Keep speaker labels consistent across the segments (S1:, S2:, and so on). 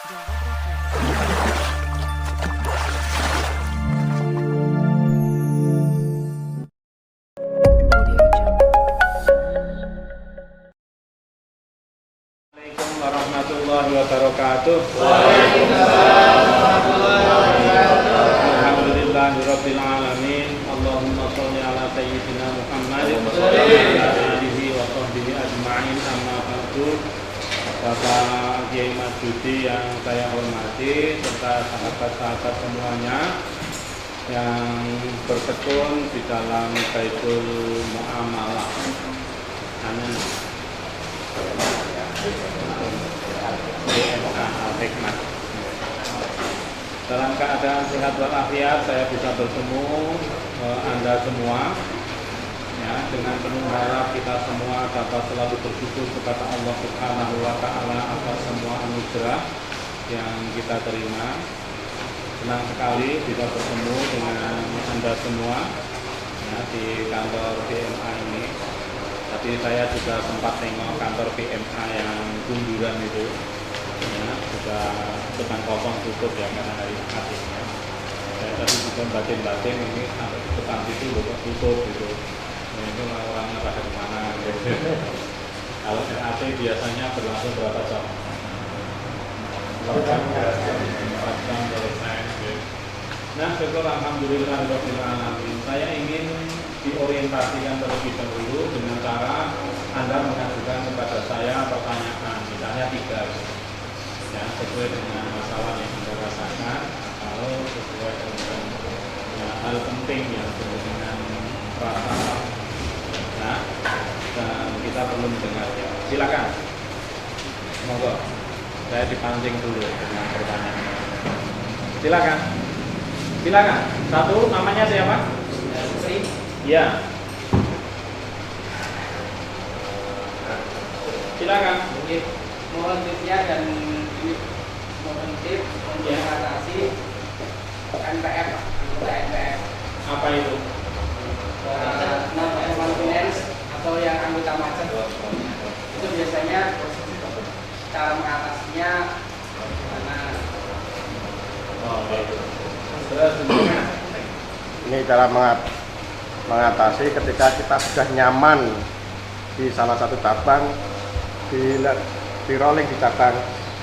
S1: Assalamualaikum warahmatullahi wabarakatuh. Alhamdulillahirabbil alamin. Allahumma shalli ala sayyidina Muhammadin wa ala alihi wa sahbihi ajma'in. Amma ba'du. Bapak Kiai Masjudi yang saya hormati serta sahabat-sahabat semuanya yang bertekun di dalam Baitul Muamalah. BMA Al-Hikmah. Dalam keadaan sehat walafiat saya bisa bertemu Anda semua ya, dengan penuh harap kita semua dapat selalu bersyukur kepada Allah Subhanahu wa taala atas semua anugerah yang kita terima. Senang sekali bisa bertemu dengan Anda semua ya, di kantor BMA ini. Tadi saya juga sempat tengok kantor BMA yang Gunduran itu ya, sudah depan kosong tutup ya karena hari Ahad ini ya. Saya tadi juga batin-batin ini sampai depan situ udah tutup gitu. Nah, itu orangnya pada kemana gitu. Kalau RAT biasanya berlangsung berapa jam? 4 jam selesai gitu. Nah, syukur alhamdulillahirabbil alamin. Saya ingin diorientasikan terlebih dahulu dengan cara Anda mengajukan kepada saya pertanyaan, misalnya 3 ya, sesuai dengan masalah yang Anda rasakan atau sesuai dengan ya, hal penting yang sesuai dengan rasa nah, dan kita perlu mendengarnya. Silakan, monggo, saya dipancing dulu dengan pertanyaan. Silakan. Satu, namanya siapa? Ya. Silakan.
S2: Mohon tipsnya dan mohon tips untuk mengatasi NPF, NPF.
S1: Apa itu?
S2: Non-maintenance atau yang anggota macet. Itu biasanya cara mengatasinya gimana?
S1: Oh, baik. Terus
S3: ini cara mengatasi ketika kita sudah nyaman di salah satu cabang, di rolling di cabang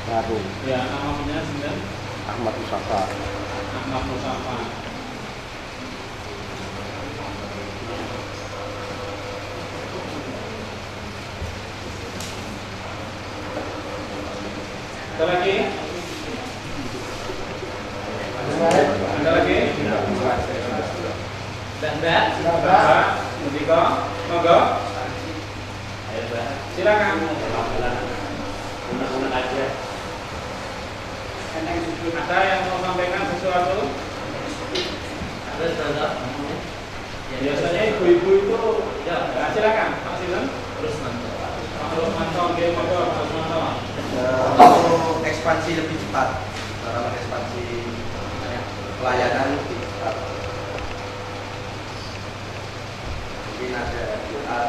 S3: baru.
S1: ya, namanya sebenarnya
S3: Ahmad Musafa.
S1: Ahmad Musafa. Ada lagi? Ada lagi? Mbak, Mudiko, monggo. Silakan. Ada yang mau sampaikan sesuatu? Biasanya ibu-ibu itu ya, silakan. Pak Silen. Terus mantau, monggo, terus mantau.
S4: Untuk ekspansi lebih cepat, cara mengekspansi pelayanan lebih cepat. Mungkin ada doa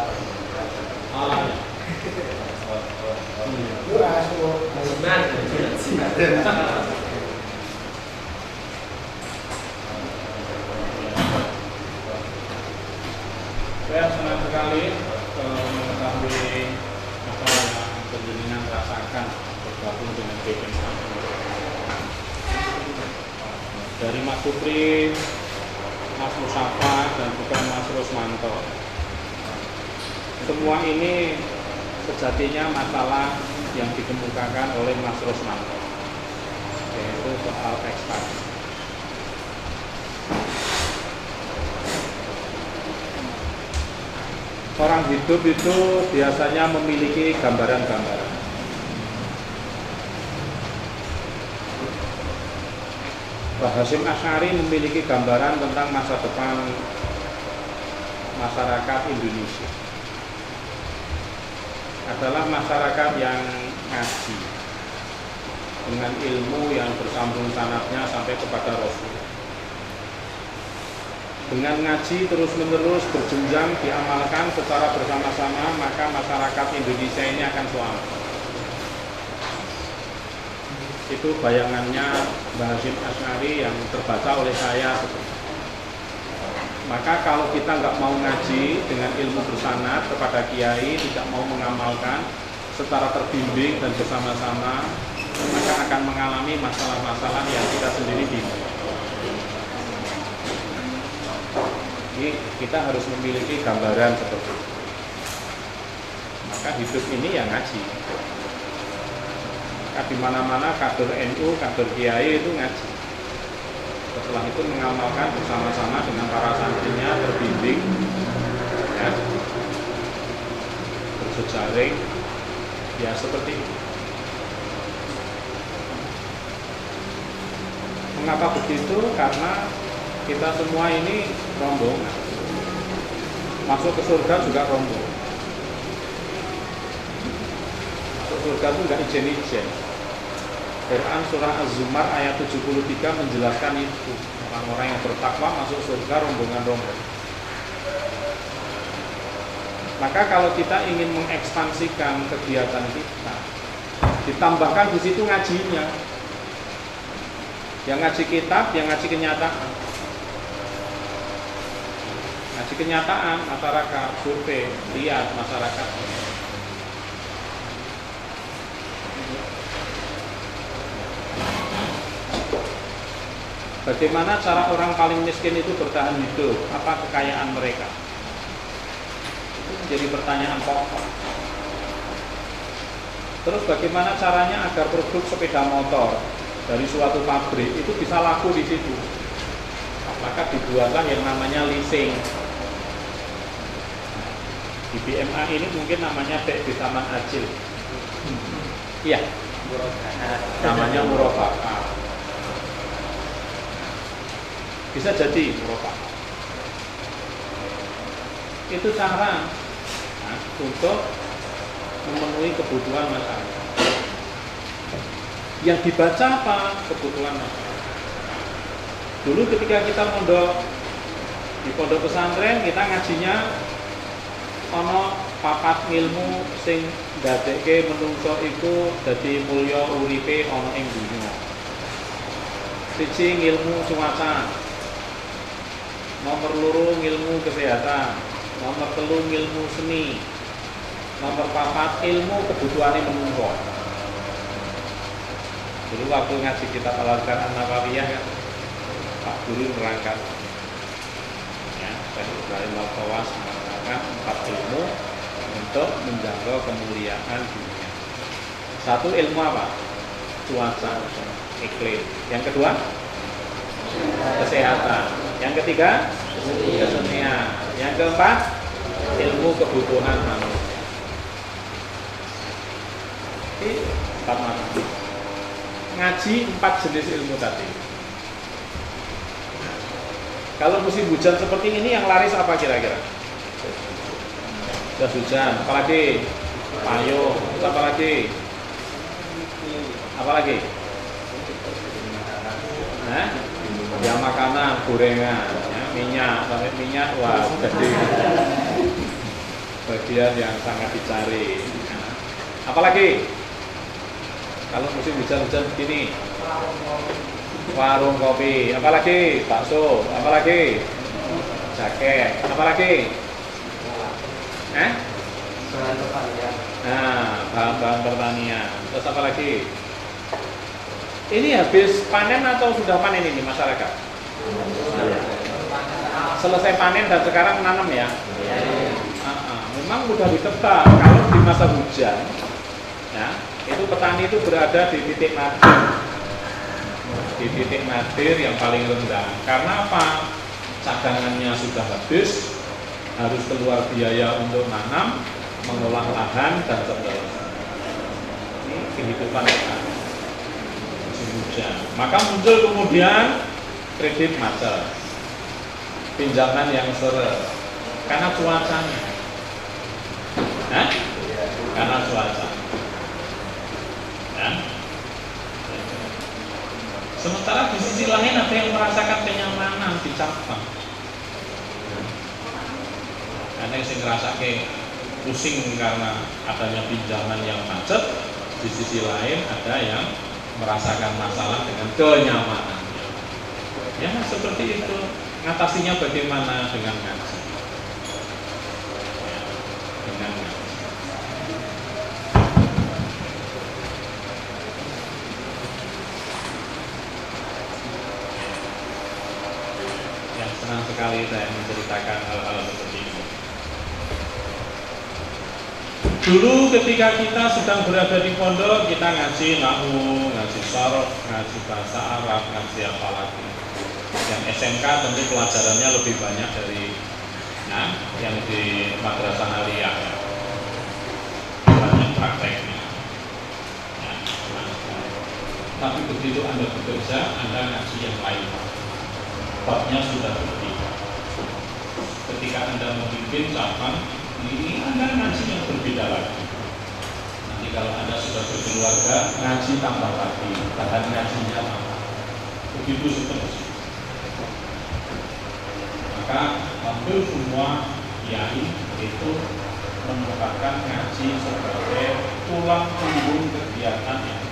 S1: Saya senang sekali mengetahui apa yang penjenengan rasakan bergabung dengan BMA. Dari Mas Supri, Mas Musafa, dan juga Mas Rusmanto. Semua ini sejatinya masalah yang dikemukakan oleh Mas Rusmanto, yaitu soal ekspansi. Orang hidup itu biasanya memiliki gambaran-gambaran. Pak Hasyim Asy'ari memiliki gambaran tentang masa depan masyarakat Indonesia. Adalah masyarakat yang ngaji dengan ilmu yang bersambung sanadnya sampai kepada Rasul. Dengan ngaji terus-menerus berjenjang diamalkan secara bersama-sama, maka masyarakat Indonesia ini akan selamat. Itu bayangannya Mbah Hasyim Asy'ari yang terbaca oleh saya. Maka kalau kita nggak mau ngaji dengan ilmu bersanad kepada kiai, tidak mau mengamalkan secara terbimbing dan bersama-sama, maka akan mengalami masalah-masalah yang kita sendiri bingung. Jadi kita harus memiliki gambaran seperti itu. Maka hidup ini yang ngaji. Maka di mana-mana kader NU, kader kiai itu ngaji. Setelah itu mengamalkan bersama-sama dengan para santrinya, terbimbing, ya, berjejaring, ya seperti itu. Mengapa begitu? Karena kita semua ini rombongan. Masuk ke surga juga rombongan. Masuk surga itu enggak ijen-ijen. Quran surah Az-Zumar ayat 73 menjelaskan itu. Orang-orang yang bertakwa masuk surga rombongan-rombongan. Maka kalau kita ingin mengekspansikan kegiatan kita, ditambahkan di situ ngajinya. Yang ngaji kitab, yang ngaji kenyataan. Ngaji kenyataan masyarakat, survei, lihat masyarakat. Bagaimana cara orang paling miskin itu bertahan hidup? Apa kekayaan mereka? Itu menjadi pertanyaan pokok. Terus bagaimana caranya agar produk sepeda motor dari suatu pabrik itu bisa laku di situ? Maka dibuatlah yang namanya leasing. Di BMA ini mungkin namanya Bek Taman Ajil. Iya, namanya murabakah. Bisa jadi murabakah. Itu cara untuk memenuhi kebutuhan masyarakat. Yang dibaca apa? Kebutuhan masyarakat. Dulu ketika kita mondok di pondok pesantren, kita ngajinya ana papat ilmu sing ndadekke menungso iku dadi mulya uripe ana ing dunya. Siji ilmu cuaca, nomor loro ilmu kesehatan, nomor telu ilmu seni, nomor papat ilmu kebutuhane menungso. Dulu waktu ngaji kitab Al-Azkar An-Nawawiyah kan Pak Guru merangkat ya, Syekh Ibrahim Al-Khawas mengatakan 4 ilmu untuk menjaga kemuliaan dunia. Satu ilmu apa? Cuaca, iklim. Yang kedua? Kesehatan. Yang ketiga? Kesenian. Yang keempat? Ilmu kebutuhan manusia. Ini 4 mata. Ngaji 4 jenis ilmu tadi. Kalau musim hujan seperti ini yang laris apa kira-kira? Jas hujan, apalagi payung, apalagi ya makanan, gorengan, ya, minyak, sampai minyak, wah jadi bagian yang sangat dicari. Apalagi kalau musim hujan-hujan begini, warung kopi, apalagi bakso, apalagi jaket, apalagi
S4: bahan pertanian.
S1: nah, bahan-bahan pertanian. Terus apa lagi? Ini habis panen atau sudah panen ini masyarakat? Selesai panen dan sekarang nanam ya? Memang mudah ditebak kalau di masa hujan ya, itu petani itu berada di titik nadir. Di titik nadir yang paling rendah. Karena apa? Cadangannya sudah habis, harus keluar biaya untuk nanam, mengolah lahan dan seterusnya. Ini kehidupan petani musim hujan. Maka muncul kemudian kredit macet, pinjaman yang seret karena cuacanya. Karena cuaca. Ya. Sementara di sisi lain ada yang merasakan kenyamanan di cabang. Ada yang ngerasake pusing karena adanya pinjaman yang macet. Di sisi lain ada yang merasakan masalah dengan kenyamanannya. Ya seperti itu. Ngatasinya bagaimana? Dengan ngaji. Ya, dengan ngaji. Yang senang sekali saya menceritakan hal-hal seperti ini. Dulu ketika kita sedang berada di pondok, kita ngaji nahwu, ngaji sharh, ngaji bahasa Arab, ngaji apa lagi. Yang SMK tentu pelajarannya lebih banyak dari yang di madrasah aliyah. Banyak prakteknya. Ya, tapi begitu Anda bekerja, Anda ngaji yang lain. Babnya sudah berbeda. Ketika Anda memimpin cabang, ini Anda ngaji yang berbeda lagi. Nanti kalau Anda sudah berkeluarga, ngaji tambah lagi, bahan ngajinya tambah. Begitu seterusnya. Maka hampir semua kiai itu merupakan ngaji sebagai tulang punggung kegiatan yang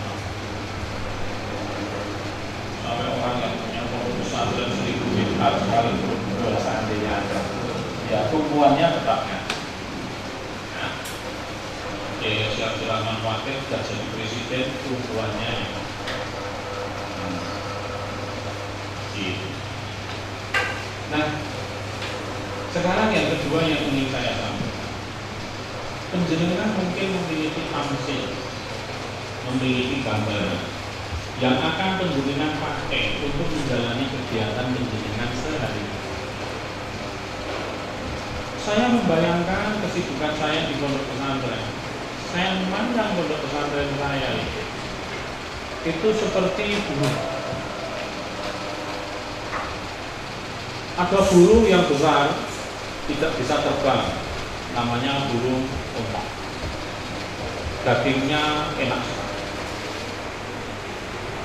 S1: sampai orang yang punya pondok pesantren 1000 bid'ah sekalipun seandainya ada, ya tumpuannya tetap ngaji. Kiai Abdul Rahman Wakil sudah jadi presiden, tumpuannya Nah, sekarang yang kedua yang ingin saya sampaikan, penjenengan mungkin memiliki amsil, memiliki gambaran yang akan penjenengan pakai untuk menjalani kegiatan penjenengan sehari-hari. Saya membayangkan kesibukan saya di pondok pesantren. Saya memandang pondok pesantren saya itu seperti burung. Ada burung yang besar tidak bisa terbang, namanya burung onta. Dagingnya enak.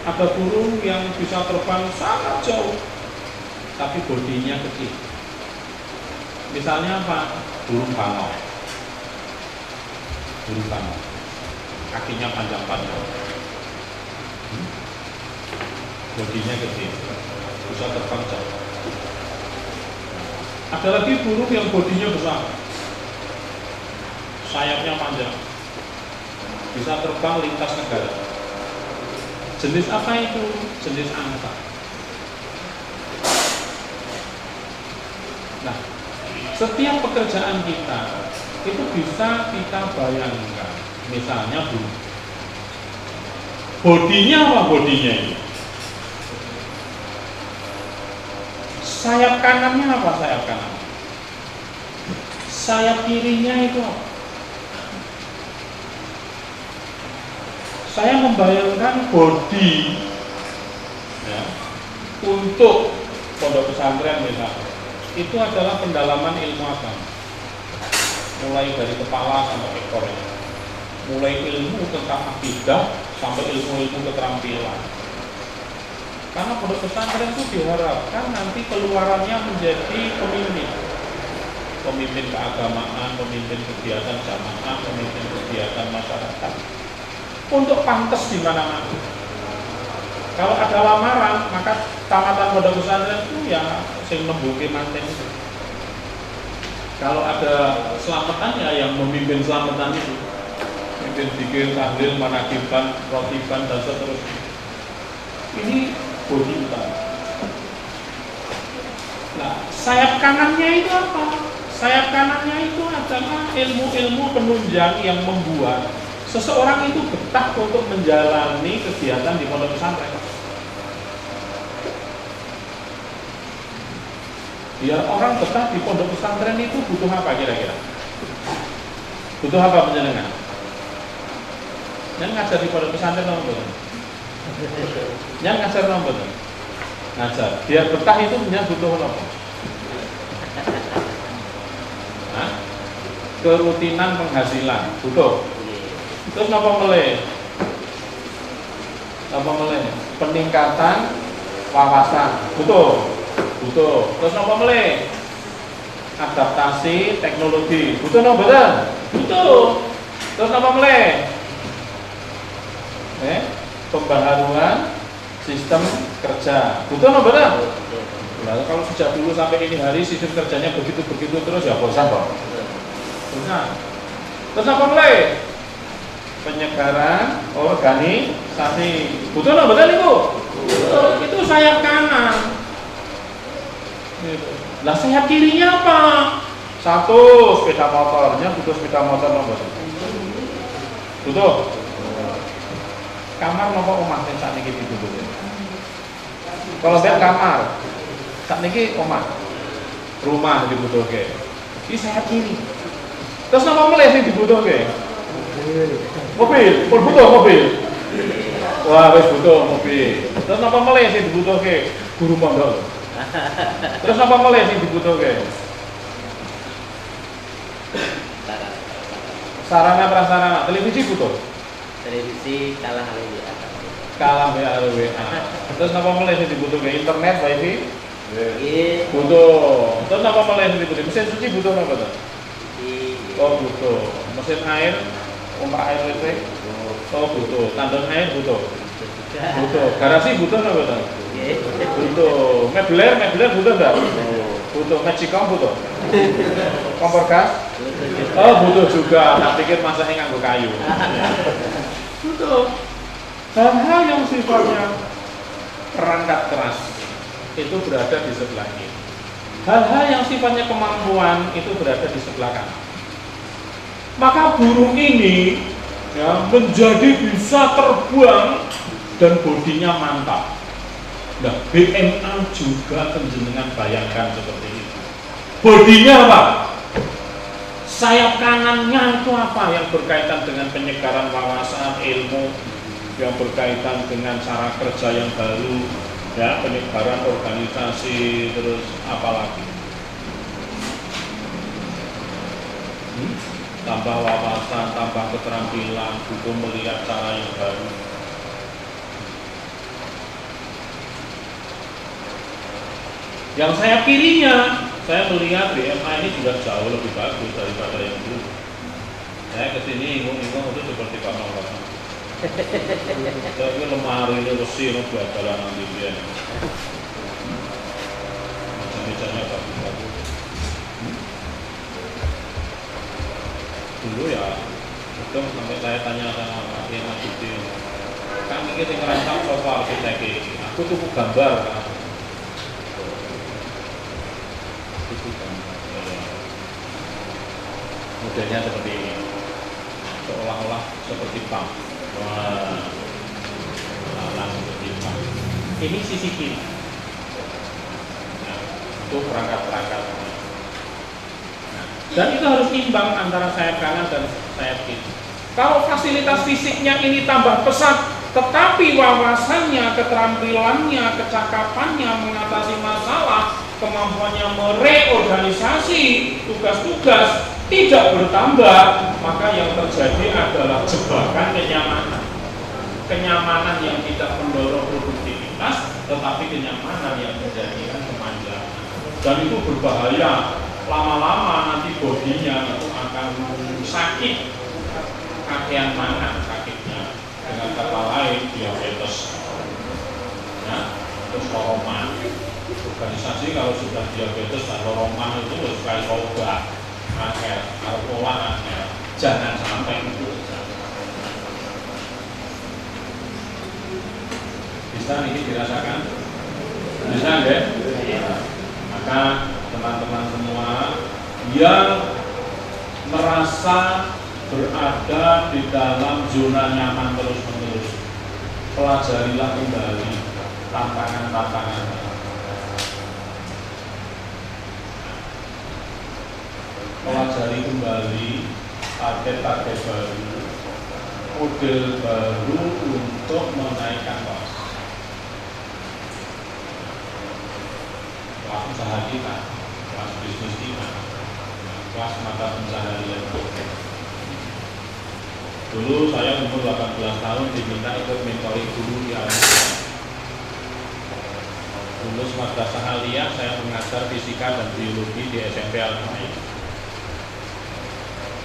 S1: Ada burung yang bisa terbang sangat jauh, tapi bodinya kecil. Misalnya apa? Burung bangau. Burung bangau, kakinya panjang-panjang, bodinya kecil, bisa terbang jauh. Ada lagi burung yang bodinya besar, sayapnya panjang, bisa terbang lintas negara. Jenis apa itu? Jenis angsa. Nah, setiap pekerjaan kita itu bisa kita bayangkan. Misalnya burung, bodinya apa bodinya ini? Sayap kanannya apa sayap kanan? Sayap kirinya itu apa? Saya membayangkan bodi ya, untuk pondok pesantren misalnya, itu adalah pendalaman ilmu agama, mulai dari kepala sampai ekornya, mulai ilmu tentang akidah sampai ilmu-ilmu keterampilan. Karena pondok pesantren itu diharapkan nanti keluarannya menjadi pemimpin keagamaan, pemimpin kegiatan jamaah, pemimpin kegiatan masyarakat, untuk pantas di mana-mana. Kalau ada lamaran, maka tamatan pondok pesantren itu ya sing nembuke manten itu. Kalau ada selamatan ya yang memimpin selamatan itu, memimpin zikir, tahlil, manakiban, rotiban dan seterusnya. Ini bodi utama. Nah, sayap kanannya itu apa? Sayap kanannya itu adalah ilmu-ilmu penunjang yang membuat seseorang itu betah untuk menjalani kegiatan di pondok pesantren. Biar orang betah di pondok pesantren itu butuh apa kira-kira? Butuh apa penjenengan? Yang ngajar di pondok pesantren apa? Yang ngajar apa? Ngajar. Biar betah itu butuh apa? Hah? Kerutinan penghasilan, butuh. Terus apa meleh? Apa meleh? Peningkatan wawasan, butuh. Terus apa meleh? Adaptasi teknologi, butuh no betul? Butuh. Terus apa meleh? pembaharuan sistem kerja. Butuh apa betul? Nah, kalau sejak dulu sampai ini hari sistem kerjanya begitu-begitu terus ya bosan kok. Bosan. Terus apa mulai? Penyegaran organisasi. Butuh apa betul itu? Itu sayap kanan. Lah sayap kirinya apa? Satu, sepeda motornya butuh sepeda motor nomor. Butuh. Kamar nopo omah sing sakniki dibutuhke. Kalau lihat kamar, sakniki omah. Rumah dibutuhke. Iki sayap kiri. Terus nopo meleh sing dibutuhke? Mobil, butuh mobil. Wah, wis butuh mobil. Terus nopo meleh sing dibutuhke? Guru pondok. Terus nopo meleh sing dibutuhke? Sarana prasarana, televisi butuh.
S5: Televisi kalah WA.
S1: Kalah WA. Terus napa mulai sing dibutuhke internet wifi?
S5: Nggih.
S1: Butuh. Terus napa mulai sing dibutuhke mesin cuci butuh napa to?
S5: Iki
S1: Oh butuh. Mesin air, pompa air listrik? Oh butuh. Tandon air butuh. Butuh. Garasi butuh napa to?
S5: nggih.
S1: Butuh. Mebler butuh enggak? Butuh. Magicom butuh. Kompor gas? Oh butuh juga. Tak pikir masaknya nganggo kayu. Butuh. Hal-hal yang sifatnya perangkat keras itu berada di sebelah kiri. Hal-hal yang sifatnya kemampuan itu berada di sebelah kanan. Maka burung ini ya, menjadi bisa terbang dan bodinya mantap. Nah, BMA juga penjenengan bayangkan seperti itu. Bodinya apa? Sayap kanannya itu apa yang berkaitan dengan penyegaran wawasan ilmu, yang berkaitan dengan cara kerja yang baru, ya penyegaran organisasi, terus apalagi tambah wawasan, tambah keterampilan, butuh melihat cara yang baru. Yang sayap kirinya, saya melihat BMA ini juga jauh lebih bagus daripada yang dulu. Saya kesini ingung-ingung itu seperti Pak Novel. Saya lemari ini besi, buat jalan nanti dia. Macam-macamnya bagus-bagus. Dulu ya, itu sampai saya tanya sama Pak Kiai Majuddin, kan ini kita ngerancang sofa arsitek ini. Aku tuh gambar kan. Modelnya seperti ini, seolah-olah seperti pump. Wah, seperti pump. Ini sisi kiri. Nah, itu perangkat-perangkat. Nah, dan itu harus imbang antara sayap kanan dan sayap kiri. Kalau fasilitas fisiknya ini tambah pesat, tetapi wawasannya, keterampilannya, kecakapannya mengatasi masalah, kemampuannya mereorganisasi tugas-tugas tidak bertambah, maka yang terjadi adalah jebakan kenyamanan. Kenyamanan yang tidak mendorong produktivitas, tetapi kenyamanan yang menjadikan kemanjangan. Dan itu berbahaya. Lama-lama nanti bodinya itu akan sakit. Kakean mangan sakitnya. Dengan kata lain, diabetes. Ya, terus loroman. Organisasi kalau sudah diabetes dan loroman itu harus kayak obat. Akhir, pola akhir, jangan sampai itu. Bisa ini dirasakan? Bisa nggak? Maka teman-teman semua yang merasa berada di dalam zona nyaman terus-menerus, pelajarilah kembali tantangan-tantangan. Pelajari kembali target-target baru, model baru untuk menaikkan kelas usaha kita, kelas bisnis kita, kelas mata pencaharian. Dulu saya umur 18 tahun diminta ikut mentoring guru di Aliyah. Lulus madrasah Aliyah, saya mengajar fisika dan biologi di SMP Al-Mu'ayyin.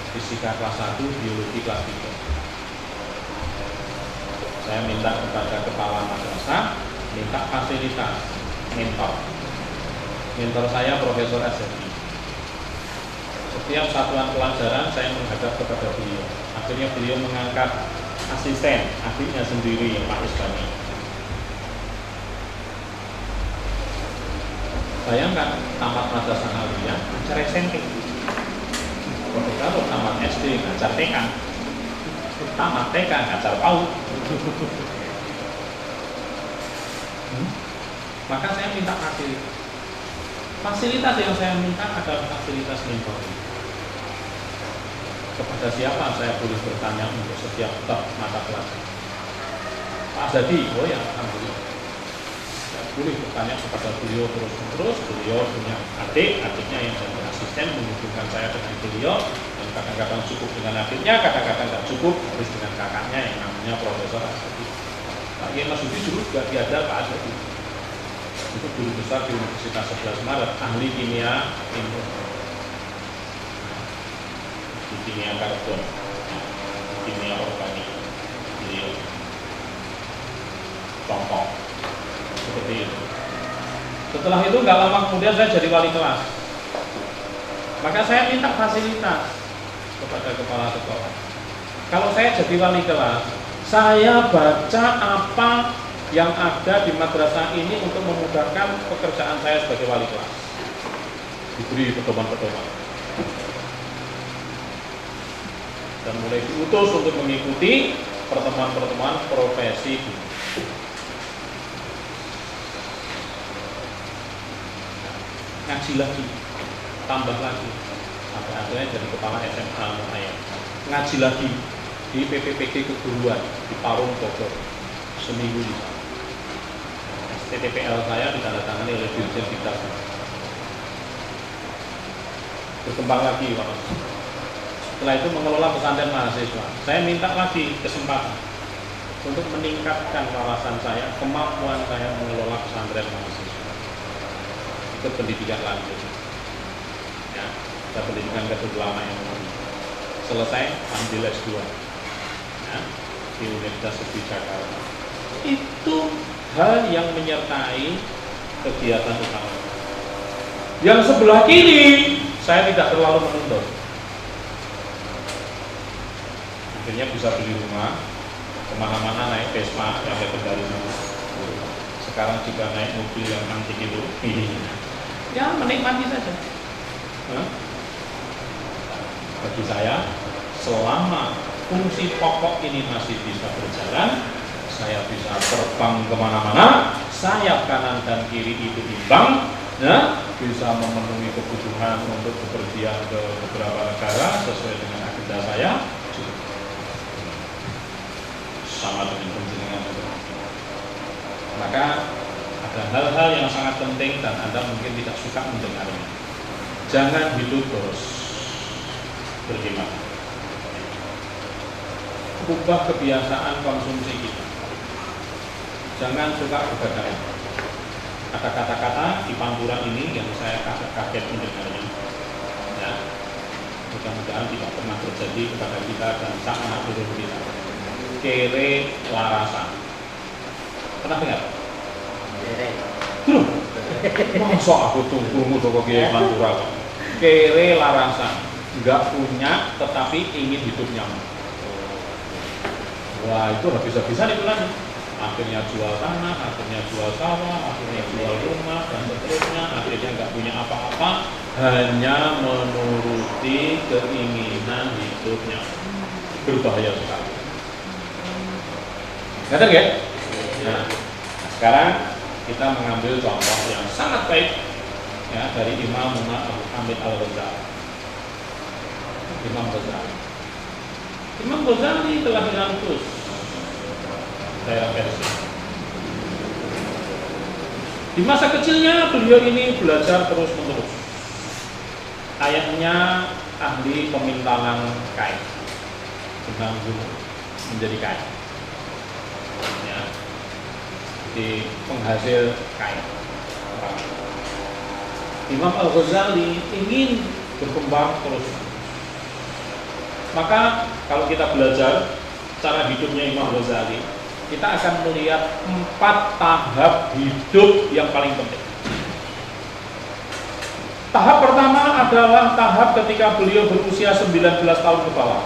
S1: Fisika kelas 1, biologi kelas 3. Saya minta kepada kepala madrasah, minta fasilitas mentor. Mentor saya Profesor Azhari. Setiap satuan pelajaran saya menghadap kepada beliau. Akhirnya beliau mengangkat asisten adiknya sendiri, Pak Isbani. Bayangkan tamat madrasah aliyah ngajar SMP. Kalau tamat SD ngajar TK, tamat TK ngajar PAUD. Maka saya minta fasilitas. Fasilitas yang saya minta adalah fasilitas mentor. Kepada siapa saya boleh bertanya untuk setiap mata pelajaran? Pak Azadi, oh ya, alhamdulillah. Saya boleh bertanya kepada beliau terus-menerus. Beliau punya adiknya yang jadi asisten menghubungkan saya dengan beliau. Dan kadang-kadang cukup dengan adiknya, kadang-kadang tidak cukup harus dengan kakaknya yang namanya Profesor Azadi. Pak Kiai Masudi dulu juga diajar Pak Azadi. Itu guru besar di Universitas 11 Maret, ahli kimia di kimia karbon, kimia organik, beliau contoh seperti itu. Setelah itu nggak lama kemudian saya jadi wali kelas. Maka saya minta fasilitas kepada kepala sekolah. Kalau saya jadi wali kelas, saya baca apa yang ada di madrasah ini untuk memudahkan pekerjaan saya sebagai wali kelas. Diberi pedoman-pedoman. Dan mulai diutus untuk mengikuti pertemuan-pertemuan profesi. Ngaji lagi, tambah lagi. Sampai akhirnya jadi kepala SMA Muayyan. Ngaji lagi di PPPG Keguruan di Parung Bogor. Seminggu di sana. TTPL saya ditandatangani oleh Dirjen Bidang. Berkembang lagi, Pak. Setelah itu mengelola pesantren mahasiswa. Saya minta lagi kesempatan untuk meningkatkan wawasan saya, kemampuan saya mengelola pesantren mahasiswa. Ikut pendidikan lanjut. Ya, saya pendidikan ulama yang selesai ambil S2. Ya, di Universitas Negeri Jakarta. Itu hal yang menyertai kegiatan utama. Yang sebelah kiri saya tidak terlalu menuntut. Akhirnya bisa beli rumah, kemana-mana naik Vespa sampai Kendari. Sekarang juga naik mobil yang antik itu, ya menikmati saja. Bagi saya, selama fungsi pokok ini masih bisa berjalan, saya bisa terbang kemana-mana, sayap kanan dan kiri itu imbang, ya, bisa memenuhi kebutuhan untuk bepergian ke beberapa negara sesuai dengan agenda saya, cukup. Sama dengan penjenengan itu. Maka ada hal-hal yang sangat penting dan Anda mungkin tidak suka mendengarnya. Jangan hidup terus berhemat. Ubah kebiasaan konsumsi kita. Jangan suka begadang. Ada kata-kata di Pantura ini yang saya kaget mendengarnya. Ya, mudah-mudahan tidak pernah terjadi kepada kita dan sang anak turun kita. Kere larasan. Pernah dengar?
S5: Kere.
S1: Masa aku tunggu toko Kiai Pantura. Kere larasan. Enggak punya tetapi ingin hidup nyaman. Wah, itu habis-habisan itu lagi. Akhirnya jual tanah, akhirnya jual sawah, akhirnya jual rumah, dan seterusnya. Akhirnya nggak punya apa-apa, hanya menuruti keinginan hidupnya. Berbahaya sekali. Nggak ada nggak? Nah, sekarang kita mengambil contoh yang sangat baik ya, dari Imam Muhammad Hamid Al-Ghazali. Imam Ghazali. Imam Ghazali telah diangkus daerah Persia. Di masa kecilnya beliau ini belajar terus-menerus. Ayahnya ahli pemintalan kain, benang gunung menjadi kain. Ya, di penghasil kain. Imam Al-Ghazali ingin berkembang terus. Maka kalau kita belajar cara hidupnya Imam Ghazali, kita akan melihat 4 tahap hidup yang paling penting. Tahap pertama adalah tahap ketika beliau berusia 19 tahun ke bawah.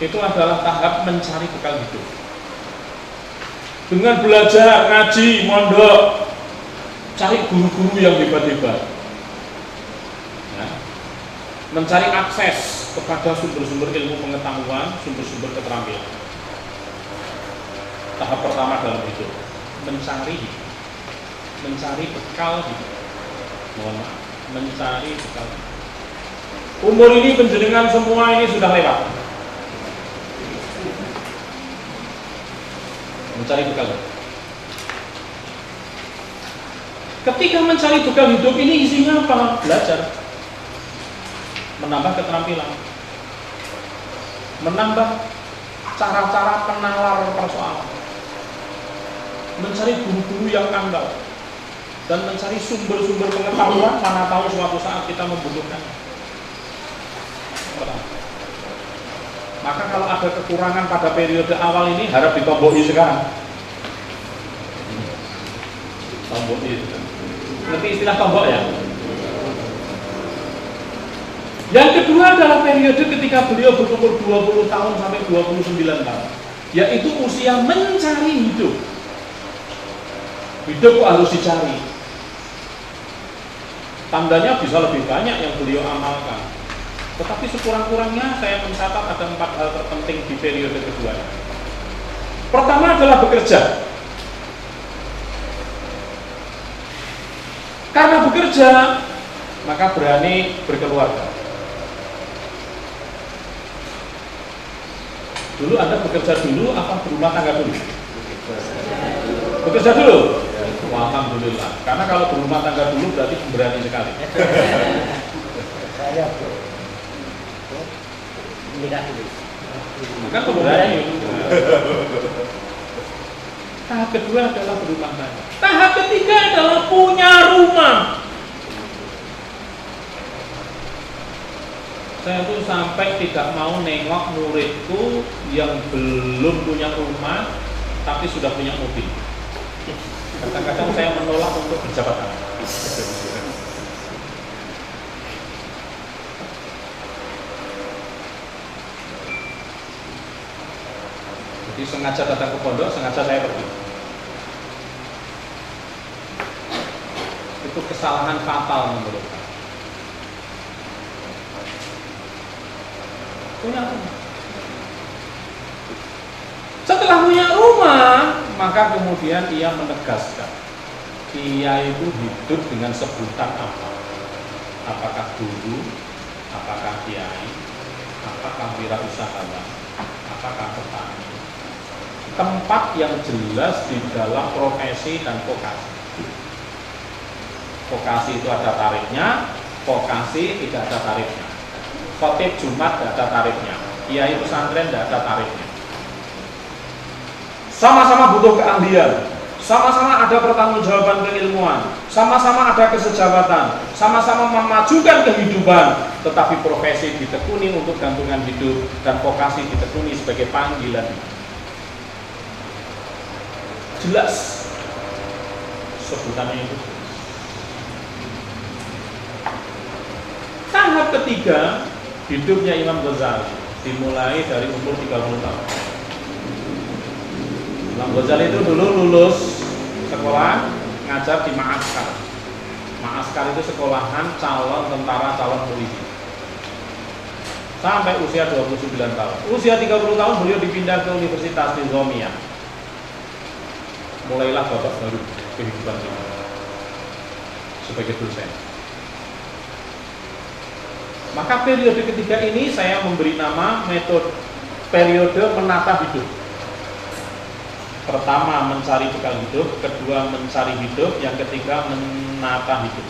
S1: Itu adalah tahap mencari bekal hidup. Dengan belajar, ngaji, mondok, cari guru-guru yang hebat-hebat, ya. Mencari akses kepada sumber-sumber ilmu pengetahuan, sumber-sumber keterampilan. Tahap pertama dalam hidup, mencari bekal hidup. Mohon maaf, mencari bekal hidup. Umur ini penjenengan semua ini sudah lewat. Mencari bekal hidup. Ketika mencari bekal hidup ini isinya apa? Belajar, menambah keterampilan, menambah cara-cara penalar persoalan, mencari guru-guru yang andal, dan mencari sumber-sumber pengetahuan mana tahu suatu saat kita membutuhkan. Maka kalau ada kekurangan pada periode awal ini harap ditomboki sekarang. Tomboki itu. Ngerti istilah tombok ya? Yang kedua adalah periode ketika beliau berumur 20 tahun sampai 29 tahun, yaitu usia mencari hidup. Hidup kok harus dicari. Tandanya bisa lebih banyak yang beliau amalkan. Tetapi sekurang-kurangnya saya mencatat ada 4 hal terpenting di periode kedua. Pertama adalah bekerja. Karena bekerja, maka berani berkeluarga. Dulu Anda bekerja dulu apa berumah tangga dulu? Bekerja dulu? Wah, alhamdulillah. Karena kalau berumah tangga dulu berarti berani sekali.
S5: Saya menikah dulu.
S1: Kan berani. Tahap kedua adalah berumah tangga. Tahap ketiga adalah punya rumah. Saya tuh sampai tidak mau nengok muridku yang belum punya rumah tapi sudah punya mobil. Kadang-kadang saya menolak untuk berjabat tangan. Jadi sengaja datang ke pondok, sengaja saya pergi. Itu kesalahan fatal menurut saya. Punya rumah. Setelah punya rumah, maka kemudian ia menegaskan, ia itu hidup dengan sebutan apa? Apakah guru, apakah kiai, apakah wirausahawan, apakah petani? Tempat yang jelas di dalam profesi dan vokasi. Vokasi itu ada tarifnya, vokasi tidak ada tarifnya. Khotib Jumat tidak ada tarifnya, kiai pesantren tidak ada tarifnya. Sama-sama butuh keahlian, sama-sama ada pertanggungjawaban keilmuan, sama-sama ada kesejawatan, sama-sama memajukan kehidupan, tetapi profesi ditekuni untuk gantungan hidup dan vokasi ditekuni sebagai panggilan. Jelas sebutannya itu. Tahap ketiga hidupnya Imam Ghazali dimulai dari umur 30 tahun. Imam Ghazali itu dulu lulus sekolah ngajar di Ma'askar. Ma'askar itu sekolahan calon tentara, calon polisi. Sampai usia 29 tahun. Usia 30 tahun beliau dipindah ke Universitas Nizamiyah. Mulailah babak baru kehidupan beliau sebagai dosen. Maka periode ketiga ini saya memberi nama metode periode menata hidup. Pertama mencari bekal hidup, kedua mencari hidup, yang ketiga menata hidup.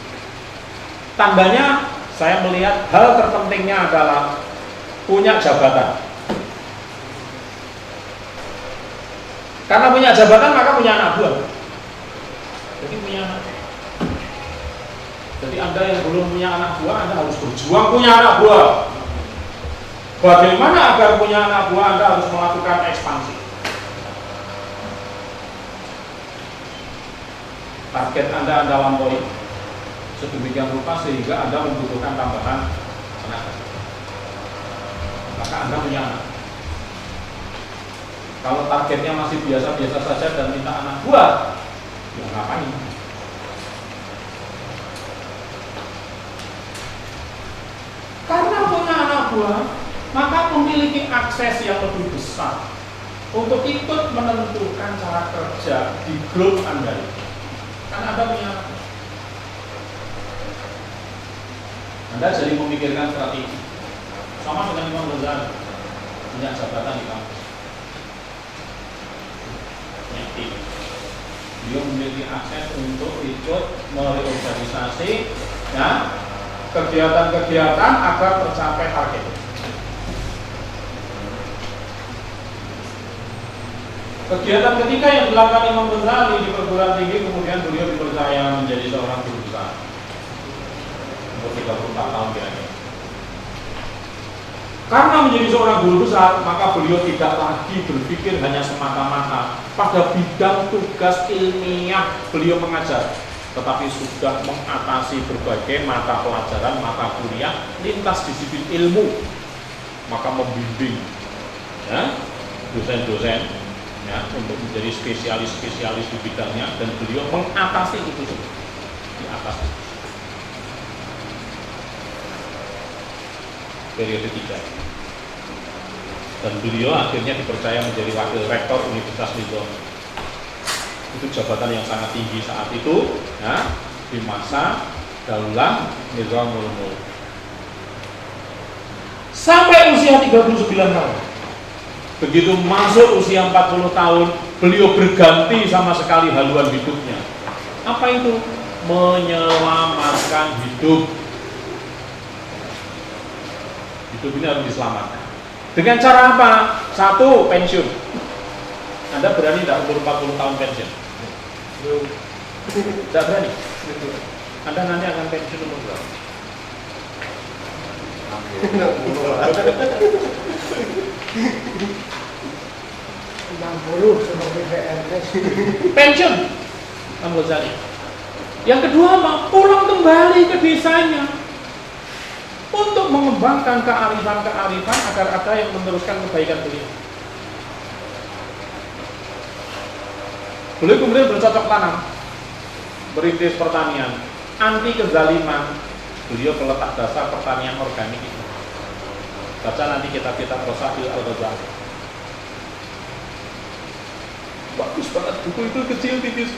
S1: Tandanya saya melihat hal terpentingnya adalah punya jabatan. Karena punya jabatan maka punya anak buah. Jadi punya anak. Jadi Anda yang belum punya anak buah, Anda harus berjuang punya anak buah. Bagaimana agar punya anak buah Anda harus melakukan ekspansi. Target Anda lampaui sedemikian rupa sehingga Anda membutuhkan tambahan tenaga. Maka Anda punya anak. Kalau targetnya masih biasa-biasa saja dan minta anak buah, ya ngapain? Karena punya anak buah, maka memiliki akses yang lebih besar untuk ikut menentukan cara kerja di grup Anda. Karena Anda punya anak. Anda jadi memikirkan strategi. Sama dengan Imam Ghazali, punya jabatan di kampus. Dia memiliki akses untuk ikut mereorganisasi ya, kegiatan-kegiatan agar tercapai target. Kegiatan ketiga yang dilakukan Imam Ghazali di perguruan tinggi, kemudian beliau dipercaya menjadi seorang guru besar untuk 34 tahun kira-kira. Karena menjadi seorang guru besar, maka beliau tidak lagi berpikir hanya semata-mata pada bidang tugas ilmiah beliau mengajar, tetapi sudah mengatasi berbagai mata pelajaran, mata kuliah, lintas disiplin ilmu. Maka membimbing ya, dosen-dosen ya, untuk menjadi spesialis-spesialis di bidangnya, dan beliau mengatasi itu semua di atas itu. Periode 3, dan beliau akhirnya dipercaya menjadi wakil rektor Universitas Nizam. Itu jabatan yang sangat tinggi saat itu ya, di masa Daulah Nizamul Mulk. Sampai usia 39 tahun. Begitu masuk usia 40 tahun, beliau berganti sama sekali haluan hidupnya. Apa itu? Menyelamatkan hidup. Hidup ini harus diselamatkan. Dengan cara apa? Satu, pensiun. Anda berani tidak umur 40 tahun pensiun? Tidak berani? Anda nanti akan pensiun umur berapa? Pensiun. Kamu cari. Yang kedua apa? Pulang kembali ke desanya untuk mengembangkan kearifan-kearifan agar ada yang meneruskan kebaikan beliau. Beliau kemudian bercocok tanam, berintis pertanian, anti kezaliman. Beliau meletak dasar pertanian organik itu. Baca nanti kitab-kitab Rosail Al-Ghazali. Bagus banget buku itu, kecil tipis.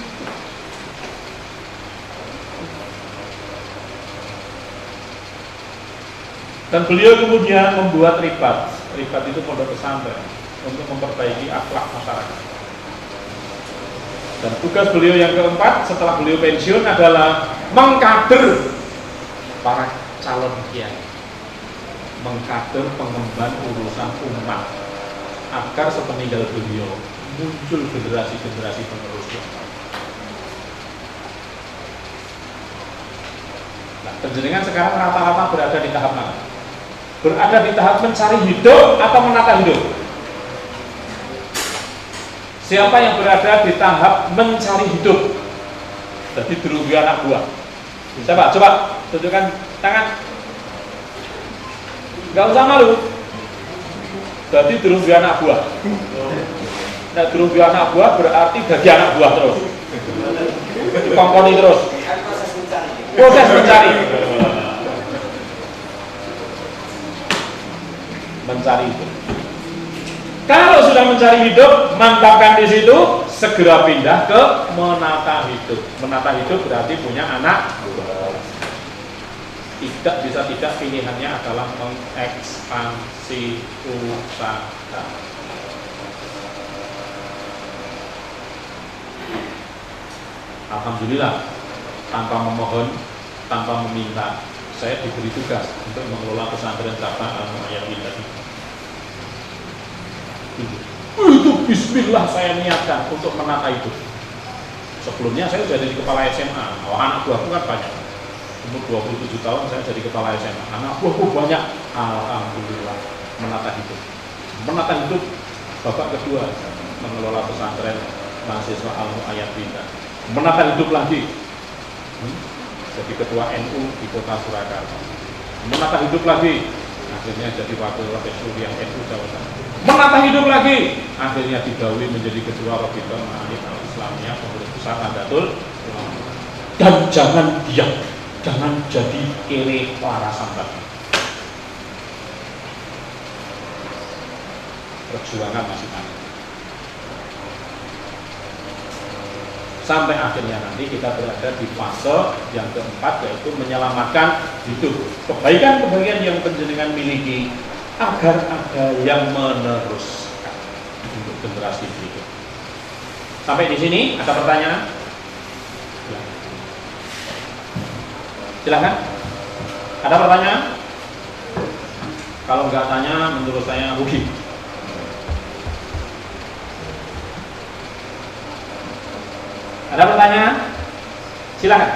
S1: Dan beliau kemudian membuat ribat. Ribat itu pondok pesantren untuk memperbaiki akhlak masyarakat. Dan tugas beliau yang keempat setelah beliau pensiun adalah mengkader para calon kiai, mengkader pengemban urusan umat agar sepeninggal beliau muncul generasi-generasi penerusnya. Nah, penjenengan sekarang rata-rata berada di tahap mana? Berada di tahap mencari hidup atau menata hidup? Siapa yang berada di tahap mencari hidup? Jadi dirunggu anak buah. Bisa Pak? Coba tunjukkan tangan. Gak usah malu. Jadi dirunggu anak buah. Nah, dirunggu anak buah berarti jadi anak buah terus. Dikongkoni terus. Proses mencari. Mencari hidup. Kalau sudah mencari hidup, mantapkan di situ, segera pindah ke menata hidup. Menata hidup berarti punya anak. Tidak bisa tidak, pilihannya adalah mengekspansi usaha. Alhamdulillah, tanpa memohon, tanpa meminta, saya diberi tugas untuk mengelola pesantren cabang Al-Mu'ayyadin tadi. Itu bismillah saya niatkan untuk menata itu. Sebelumnya saya sudah jadi kepala SMA. Anak buahku kan banyak. Umur 27 tahun saya jadi kepala SMA. Anak buahku banyak. Alhamdulillah. menata hidup. Menata hidup babak kedua mengelola pesantren mahasiswa Al-Mu'ayyad Bina. Menata hidup lagi jadi ketua NU di kota Surakarta. Menata hidup lagi akhirnya jadi wakil Rasul yang NU Jawa Tengah. Menata hidup lagi akhirnya digawi menjadi ketua Rabithah Ma'arif Al-Islamiyah pengurus pusat Nahdlatul Ulama. Dan jangan diam, jangan jadi kere warasan lagi. Perjuangan masih panjang. Sampai akhirnya nanti kita berada di fase yang keempat, yaitu menyelamatkan hidup. Kebaikan-kebaikan yang panjenengan miliki agar ada yang meneruskan untuk generasi berikut. Sampai di sini ada pertanyaan? Silakan. Ada pertanyaan? Kalau nggak tanya, menurut saya rugi. Ada pertanyaan? Silakan.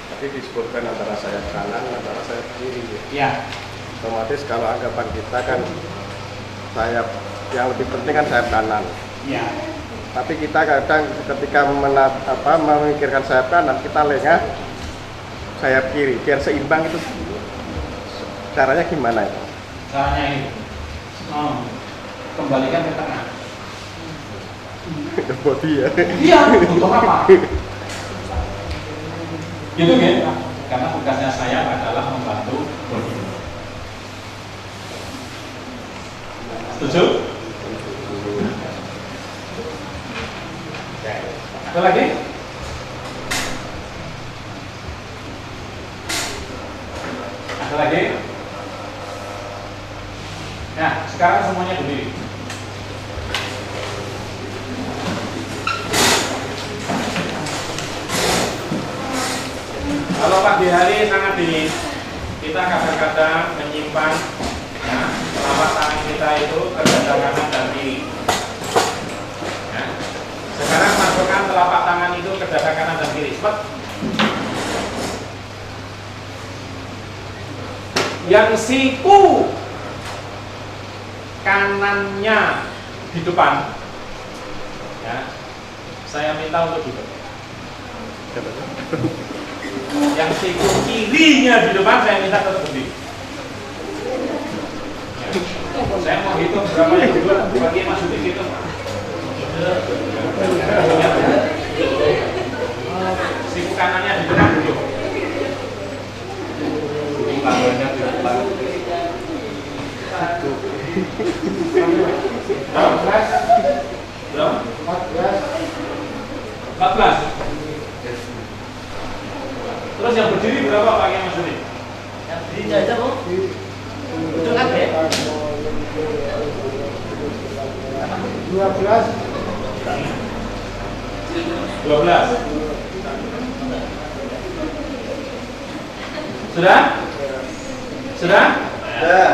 S3: Tadi disebutkan antara sayap kanan, antara sayap kiri.
S1: Ya.
S3: Otomatis kalau anggapan kita kan sayap yang lebih penting kan sayap kanan.
S1: Ya.
S3: Tapi kita kadang ketika memikirkan sayap kanan, kita lengah sayap kiri. Biar seimbang itu caranya gimana itu?
S1: Caranya itu kembalikan ke tengah.
S3: Body ya.
S1: Iya, untuk apa? Gitu kan? Karena tugasnya saya adalah membantu body. Setuju? Ada lagi? Ada lagi? Nah, sekarang semuanya berdiri. Kalau pagi hari sangat dingin, kita kadang-kadang menyimpan telapak tangan kita itu ke dada kanan dan kiri. Ya. Sekarang masukkan telapak tangan itu ke dada kanan dan kiri. Cepat. Yang siku kanannya di depan, ya, saya minta untuk duduk. Yang siku kirinya di depan saya minta tetap berdiri. Ya. Saya mau hitung berapa yang duduk, bagi masukin gitu. Siku kanannya di depan duduk. Siku kanannya di depan. 14. Terus yang berdiri berapa Pak Kiai Mas Udi?
S5: Yang berdiri aja Bu. Itu kan ya?
S1: 12. Sudah? Sudah? Nah,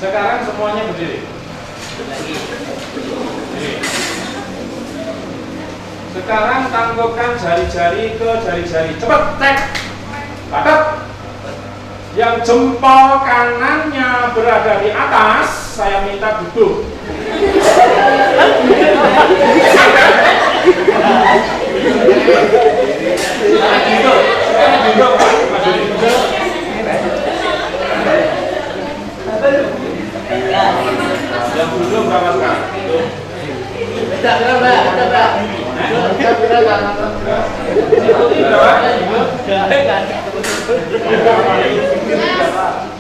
S1: sekarang semuanya berdiri.
S5: Lagi.
S1: Berdiri. Sekarang tangguhkan jari-jari ke jari-jari. Cepat, cek. Padat. Yang jempol kanannya berada di atas, saya minta duduk. Sekarang duduk, Pak. Mas Dudi. Yang duduk berapa sekarang?
S5: Udah berapa?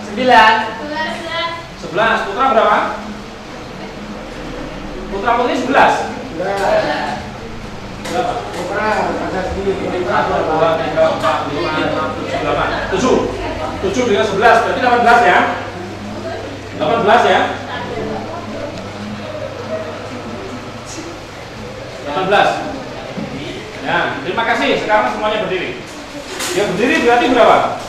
S5: Sembilan.
S1: 11. Putra berapa? Putra putri 11. Berapa? Putra 2, 3, 4, 5, 6, 7, 8. 7 dengan 11 berarti 18 ya. 18 ya. 18. Ya, terima kasih. Sekarang semuanya berdiri. Yang berdiri berarti berapa?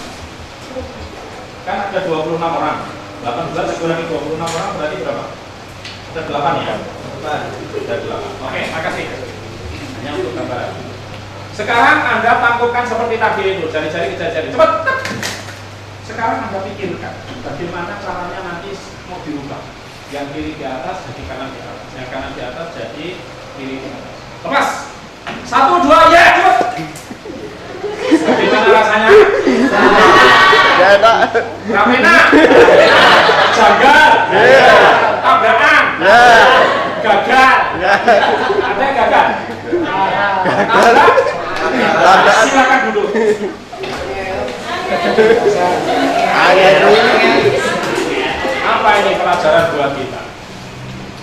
S1: Kan ada 26 orang. 18 dikurangi 26 orang berarti berapa? Ada 8 ya? Ada 8. Oke, makasih. Hanya untuk gambaran. Sekarang Anda tangguhkan seperti tadi itu, jari-jari ke jari-jari. Cepat. Sekarang Anda pikirkan bagaimana caranya nanti mau dirubah. Yang kiri di atas jadi kanan di atas, yang kanan di atas jadi kiri di atas. Lepas. 1, 2, ya, cepet. Bagaimana rasanya?
S3: Ya enak.
S1: Ramena, janggal, tabrakan, gagal, ada yang gagal? Tabrak? Silakan duduk. Apa ini pelajaran buat kita?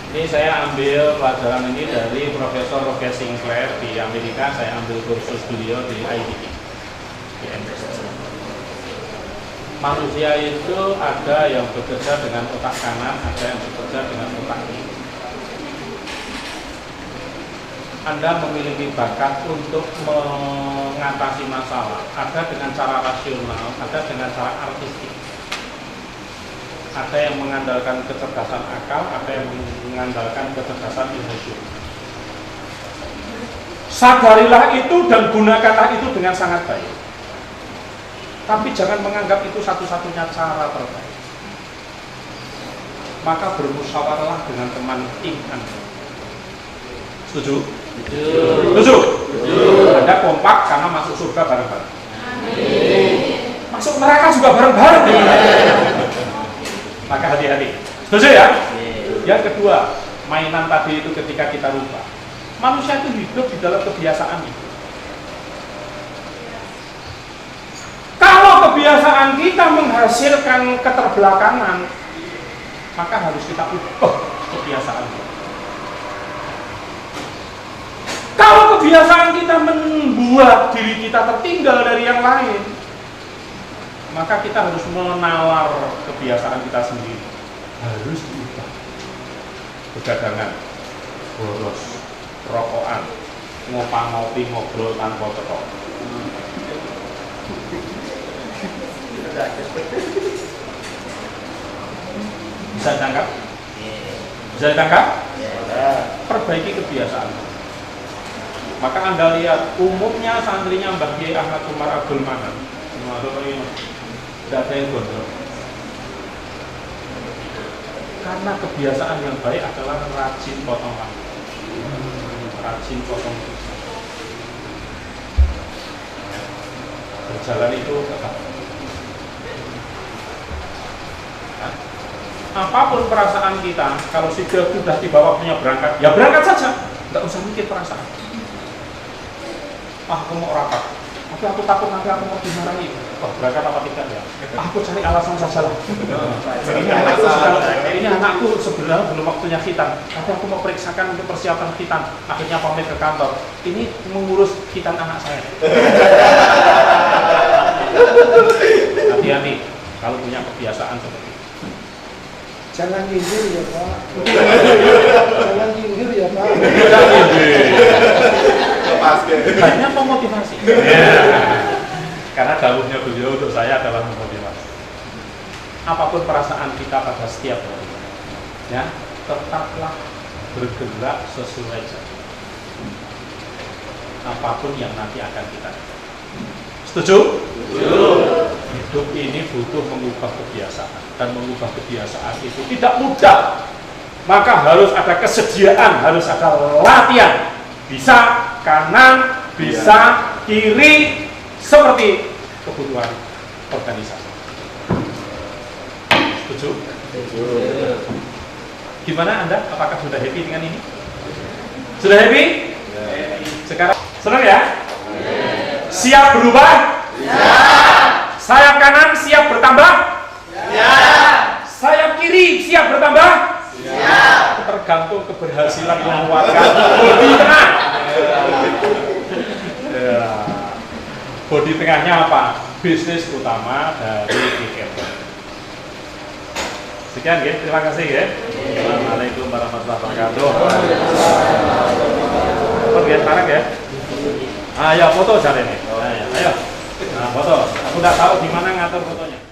S1: Ini saya ambil pelajaran ini dari Profesor Roger Sinclair di Amerika. Saya ambil kursus beliau di IDT di MSc. Manusia itu ada yang bekerja dengan otak kanan, ada yang bekerja dengan otak kiri. Anda memiliki bakat untuk mengatasi masalah, ada dengan cara rasional, ada dengan cara artistik. Ada yang mengandalkan kecerdasan akal, ada yang mengandalkan kecerdasan emosi. Sadarilah itu dan gunakanlah itu dengan sangat baik. Tapi jangan menganggap itu satu-satunya cara terbaik. Maka bermusyawarahlah dengan teman tim Anda. Setuju? Setuju? Anda kompak karena masuk surga bareng-bareng. Masuk neraka juga bareng-bareng. Maka hati-hati. Setuju ya? Yang kedua, mainan tadi itu ketika kita rubah. Manusia itu hidup di dalam kebiasaan itu. Kalau kebiasaan kita menghasilkan keterbelakangan, maka harus kita ubah kebiasaan itu. Kalau kebiasaan kita membuat diri kita tertinggal dari yang lain, maka kita harus menalar kebiasaan kita sendiri. Harus diubah. Begadangan, boros, rokokan, ngopi ngobrol tanpa tekok. Bisa ditangkap? Bisa ditangkap? Perbaiki kebiasaan. Maka Anda lihat umumnya santrinya Mbah Kiai Ahmad Umar Abdul Manan. Tidak ada yang gondrong. Karena kebiasaan yang baik adalah rajin potong rambut, rajin potong kuku. Berjalan itu tetap. Nah, apapun perasaan kita, kalau sudah tiba waktunya berangkat, ya berangkat saja, nggak usah mikir perasaan. Aku mau rapat, tapi aku takut nanti aku mau dimarahi. Oh, berangkat apa tidak ya? Aku cari alasan saja lah. Ini anakku sebenarnya belum waktunya khitan, tapi aku mau periksakan untuk persiapan khitan. Akhirnya pamit ke kantor. Ini mengurus khitan anak saya. Hati-hati kalau punya kebiasaan seperti itu.
S5: Jangan nyindir ya Pak. Jangan nyindir ya Pak.
S1: Hanya memotivasi. Karena dawuhnya beliau untuk saya adalah memotivasi. Apapun perasaan kita pada setiap hari, ya, tetaplah bergerak sesuai jalan. Apapun yang nanti akan kita. Setuju? Setuju. Hidup ini butuh mengubah kebiasaan, dan mengubah kebiasaan itu tidak mudah. Maka harus ada kesediaan, harus ada latihan. Bisa kanan, bisa kiri, seperti kebutuhan organisasi. Setuju? Setuju. Gimana Anda? Apakah sudah happy dengan ini? Sudah happy? Sekarang senang ya? Siap berubah? Siap. Sayap kanan siap bertambah? Siap. Sayap kiri siap bertambah? Siap. Tergantung keberhasilan menguatkan bodi tengah. Ya. Bodi tengahnya apa? Bisnis utama dari tiket. Sekian ya, terima kasih ya. Assalamualaikum warahmatullahi wabarakatuh. Lihat sekarang ya. Ayo foto cari nih. Ayo. Nah, foto. Aku udah tahu di mana ngatur fotonya.